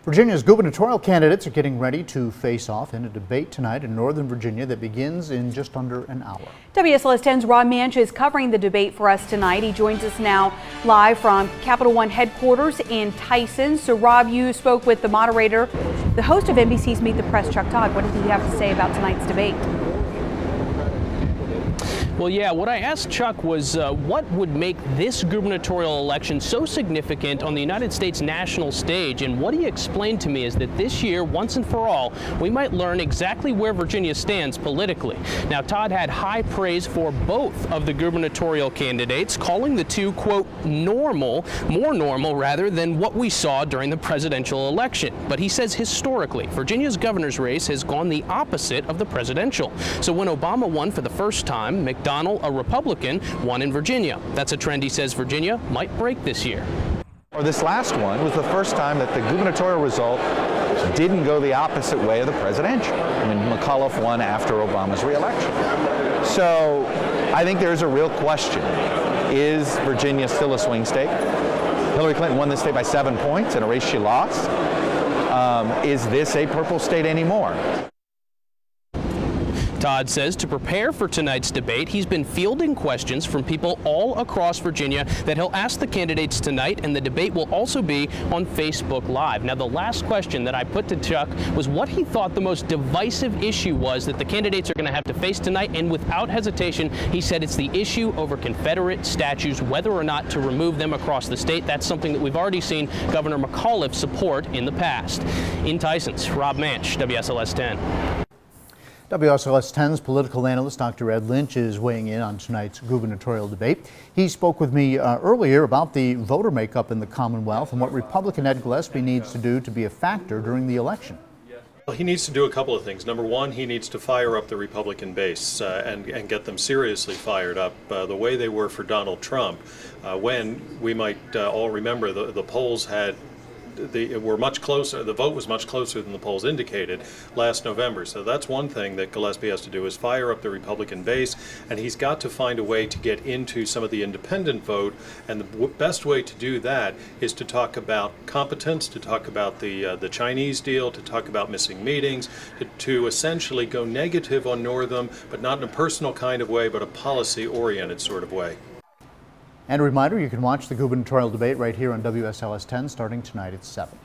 Virginia's gubernatorial candidates are getting ready to face off in a debate tonight in Northern Virginia that begins in just under an hour. WSLS 10's Rob Manch is covering the debate for us tonight. He joins us now live from Capital One headquarters in Tyson. So Rob, you spoke with the moderator, the host of NBC's Meet the Press, Chuck Todd. What did he have to say about tonight's debate? Well, yeah, what I asked Chuck was what would make this gubernatorial election so significant on the United States national stage, and what he explained to me is that this year, once and for all, we might learn exactly where Virginia stands politically. Now, Todd had high praise for both of the gubernatorial candidates, calling the two, quote, normal, more normal rather than what we saw during the presidential election. But he says historically, Virginia's governor's race has gone the opposite of the presidential. So when Obama won for the first time, McDonnell, a Republican, won in Virginia. That's a trend he says Virginia might break this year. This last one was the first time that the gubernatorial result didn't go the opposite way of the presidential. I mean, McAuliffe won after Obama's reelection. So I think there's a real question. Is Virginia still a swing state? Hillary Clinton won this state by 7 points in a race she lost. Is this a purple state anymore? Todd says to prepare for tonight's debate, he's been fielding questions from people all across Virginia that he'll ask the candidates tonight, and the debate will also be on Facebook Live. Now, the last question that I put to Chuck was what he thought the most divisive issue was that the candidates are going to have to face tonight, and without hesitation, he said it's the issue over Confederate statues, whether or not to remove them across the state. That's something that we've already seen Governor McAuliffe support in the past. In Tyson's, Rob Manch, WSLS 10. WSLS 10's political analyst Dr. Ed Lynch is weighing in on tonight's gubernatorial debate. He spoke with me earlier about the voter makeup in the Commonwealth and what Republican Ed Gillespie needs to do to be a factor during the election. Well, he needs to do a couple of things. Number one, he needs to fire up the Republican base and get them seriously fired up the way they were for Donald Trump, when we might all remember the polls had were much closer. The vote was much closer than the polls indicated last November. So that's one thing that Gillespie has to do, is fire up the Republican base, and he's got to find a way to get into some of the independent vote. And the best way to do that is to talk about competence, to talk about the Chinese deal, to talk about missing meetings, to essentially go negative on Northam, but not in a personal kind of way, but a policy-oriented sort of way. And a reminder, you can watch the gubernatorial debate right here on WSLS 10 starting tonight at 7.